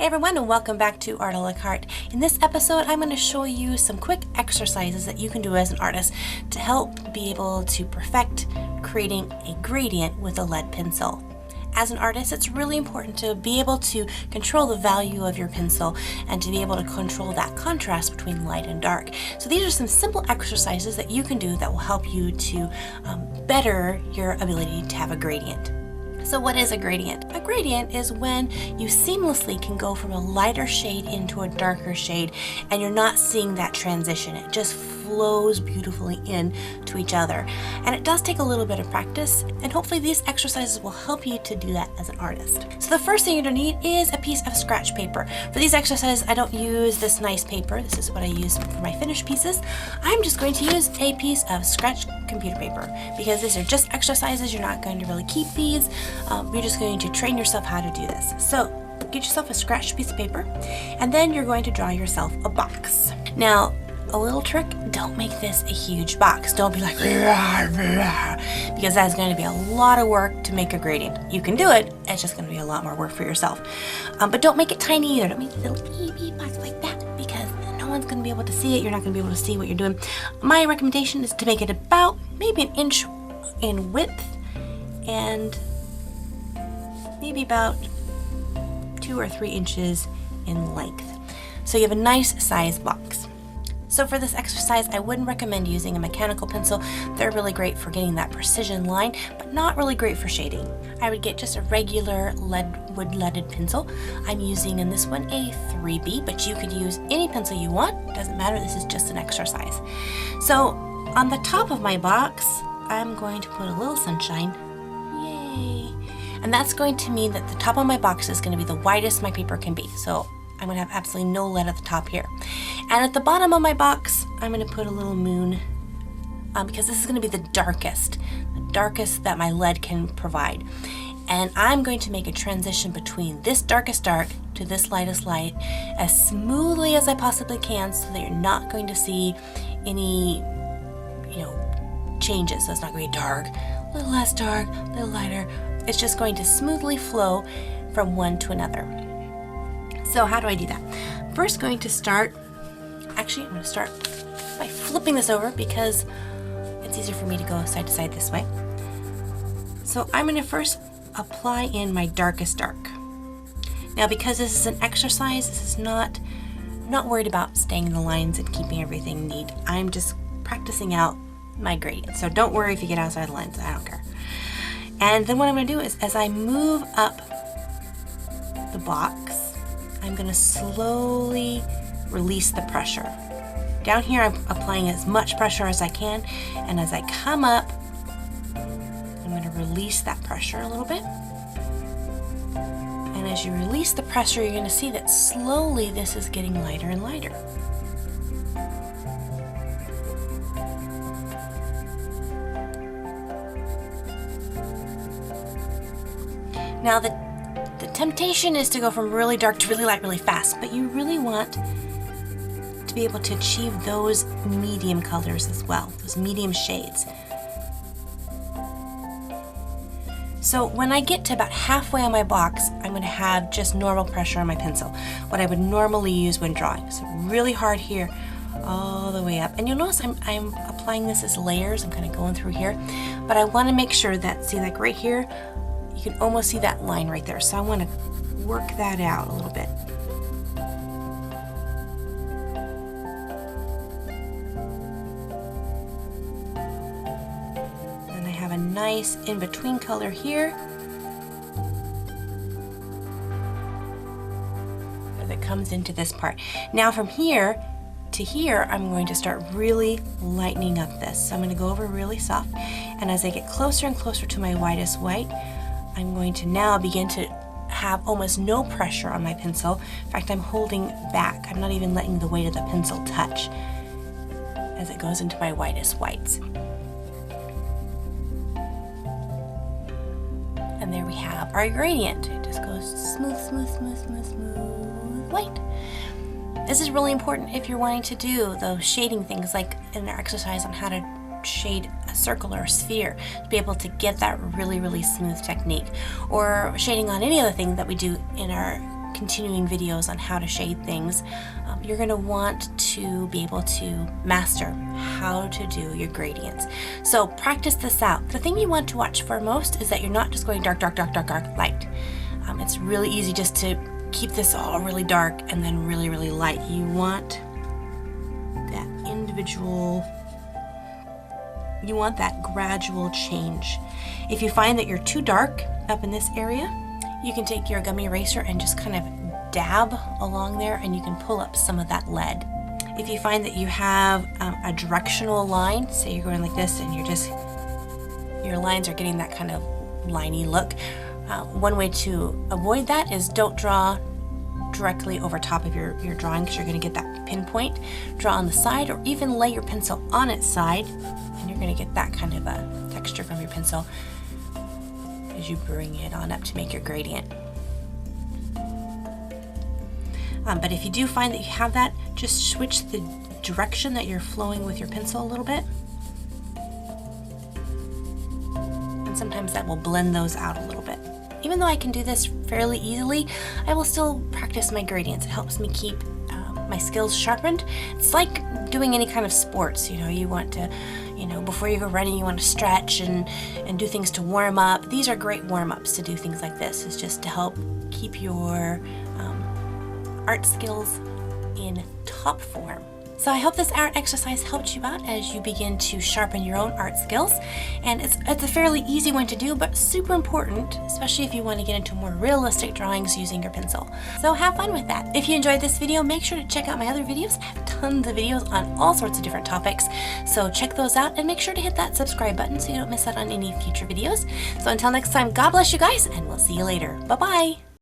Hey everyone, and welcome back to Art a la Carte. In this episode, I'm going to show you some quick exercises that you can do as an artist to help be able to perfect creating a gradient with a lead pencil. As an artist, it's really important to be able to control the value of your pencil and to be able to control that contrast between light and dark. So these are some simple exercises that you can do that will help you to better your ability to have a gradient. So what is a gradient? A gradient is when you seamlessly can go from a lighter shade into a darker shade and you're not seeing that transition. It just flows beautifully in to each other. And it does take a little bit of practice, and hopefully these exercises will help you to do that as an artist. So the first thing you're going to need is a piece of scratch paper. For these exercises, I don't use this nice paper. This is what I use for my finished pieces. I'm just going to use a piece of scratch computer paper because these are just exercises. You're not going to really keep these. You're just going to train yourself how to do this. So get yourself a scratched piece of paper, and then you're going to draw yourself a box. Now, a little trick, don't make this a huge box. Don't be like, rah, rah, because that's going to be a lot of work to make a gradient. You can do it, it's just going to be a lot more work for yourself. But don't make it tiny either. Don't make it a little wee box like that, because no one's going to be able to see it. You're not going to be able to see what you're doing. My recommendation is to make it about maybe an inch in width and maybe about 2 or 3 inches in length. So you have a nice size box. So for this exercise, I wouldn't recommend using a mechanical pencil. They're really great for getting that precision line, but not really great for shading. I would get just a regular wood-leaded pencil. I'm using in this one a 3B, but you could use any pencil you want. Doesn't matter, this is just an exercise. So on the top of my box, I'm going to put a little sunshine. Yay! And that's going to mean that the top of my box is going to be the widest my paper can be. So I'm going to have absolutely no lead at the top here. And at the bottom of my box, I'm going to put a little moon because this is going to be the darkest that my lead can provide. And I'm going to make a transition between this darkest dark to this lightest light as smoothly as I possibly can so that you're not going to see any, changes. So it's not going to be dark, a little less dark, a little lighter. It's just going to smoothly flow from one to another. So how do I do that? First, I'm going to start by flipping this over because it's easier for me to go side to side this way. So I'm going to first apply in my darkest dark. Now, because this is an exercise, this is I'm not worried about staying in the lines and keeping everything neat. I'm just practicing out my gradient. So don't worry if you get outside the lines, I don't care. And then what I'm going to do is, as I move up the box, I'm going to slowly release the pressure. Down here, I'm applying as much pressure as I can, and as I come up, I'm going to release that pressure a little bit. And as you release the pressure, you're going to see that slowly this is getting lighter and lighter. Now, the temptation is to go from really dark to really light really fast, but you really want to be able to achieve those medium colors as well, those medium shades. So when I get to about halfway on my box, I'm going to have just normal pressure on my pencil, what I would normally use when drawing. So really hard here, all the way up. And you'll notice I'm applying this as layers. I'm kind of going through here, but I want to make sure that, see, like right here, you can almost see that line right there. So I want to work that out a little bit. And I have a nice in-between color here that comes into this part. Now from here to here, I'm going to start really lightening up this. So I'm going to go over really soft, and as I get closer and closer to my whitest white, I'm going to now begin to have almost no pressure on my pencil. In fact, I'm holding back. I'm not even letting the weight of the pencil touch as it goes into my whitest whites. And there we have our gradient. It just goes smooth, smooth, smooth, smooth, smooth, white. This is really important if you're wanting to do those shading things like in our exercise on how to shade a circle or a sphere, to be able to get that really, really smooth technique, or shading on any other thing that we do in our continuing videos on how to shade things, you're going to want to be able to master how to do your gradients. So practice this out. The thing you want to watch for most is that you're not just going dark, dark, dark, dark, dark, light. It's really easy just to keep this all really dark and then really, really light. You want that individual, you want that gradual change. If you find that you're too dark up in this area, you can take your gummy eraser and just kind of dab along there, and you can pull up some of that lead. If you find that you have a directional line, say you're going like this and your lines are getting that kind of liney look, one way to avoid that is don't draw directly over top of your drawing, because you're going to get that pinpoint. Draw on the side, or even lay your pencil on its side, and you're going to get that kind of a texture from your pencil as you bring it on up to make your gradient. But if you do find that you have that, just switch the direction that you're flowing with your pencil a little bit. And sometimes that will blend those out a little bit. Even though I can do this fairly easily, I will still practice my gradients. It helps me keep my skills sharpened. It's like doing any kind of sports. You want to, before you go running, you want to stretch and do things to warm up. These are great warm-ups to do things like this. It's just to help keep your art skills in top form. So I hope this art exercise helped you out as you begin to sharpen your own art skills. And it's a fairly easy one to do, but super important, especially if you want to get into more realistic drawings using your pencil. So have fun with that. If you enjoyed this video, make sure to check out my other videos. I have tons of videos on all sorts of different topics. So check those out and make sure to hit that subscribe button so you don't miss out on any future videos. So until next time, God bless you guys, and we'll see you later. Bye-bye.